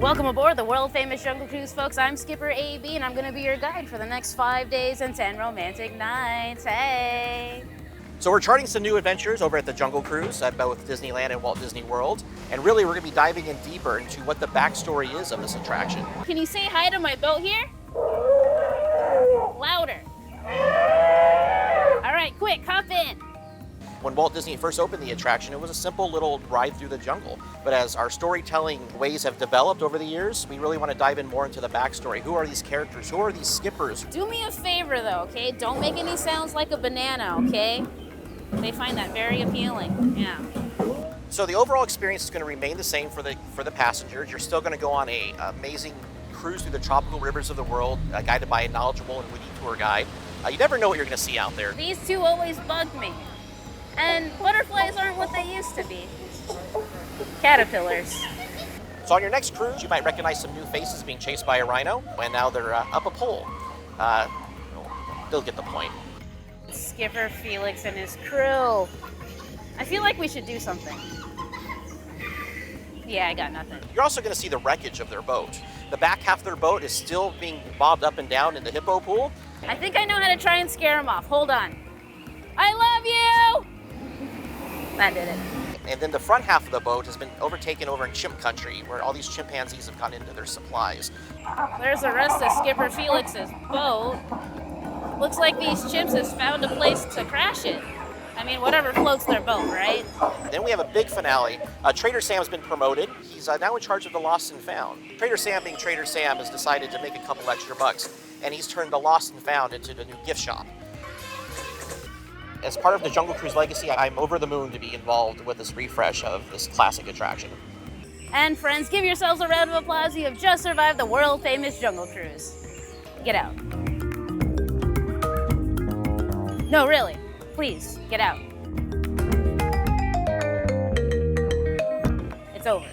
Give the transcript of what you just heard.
Welcome aboard the world-famous Jungle Cruise, folks. I'm Skipper AB, and I'm going to be your guide for the next 5 days and 10 romantic nights. Hey! So we're charting some new adventures over at the Jungle Cruise at both Disneyland and Walt Disney World. And really, we're going to be diving in deeper into what the backstory is of this attraction. Can you say hi to my boat here? Louder. All right, quick, hop in. When Walt Disney first opened the attraction, it was a simple little ride through the jungle. But as our storytelling ways have developed over the years, we really want to dive in more into the backstory. Who are these characters? Who are these skippers? Do me a favor, though, okay? Don't make any sounds like a banana, okay? They find that very appealing. Yeah. So the overall experience is going to remain the same for the passengers. You're still going to go on a amazing cruise through the tropical rivers of the world, guided by a knowledgeable and witty tour guide. You never know what you're going to see out there. These two always bug me. And butterflies aren't what they used to be. Caterpillars. So on your next cruise, you might recognize some new faces being chased by a rhino, and now they're up a pole. They'll get the point. Skipper Felix and his crew. I feel like we should do something. Yeah, I got nothing. You're also going to see the wreckage of their boat. The back half of their boat is still being bobbed up and down in the hippo pool. I think I know how to try and scare them off. Hold on. I love you! That did it. And then the front half of the boat has been overtaken over in Chimp Country, where all these chimpanzees have gone into their supplies. There's the rest of Skipper Felix's boat. Looks like these chimps have found a place to crash it. I mean, whatever floats their boat, right? Then we have a big finale. Trader Sam's been promoted. He's now in charge of the Lost and Found. Trader Sam, being Trader Sam, has decided to make a couple extra bucks, and he's turned the Lost and Found into the new gift shop. As part of the Jungle Cruise legacy, I'm over the moon to be involved with this refresh of this classic attraction. And friends, give yourselves a round of applause. You have just survived the world-famous Jungle Cruise. Get out. No, really. Please, get out. It's over.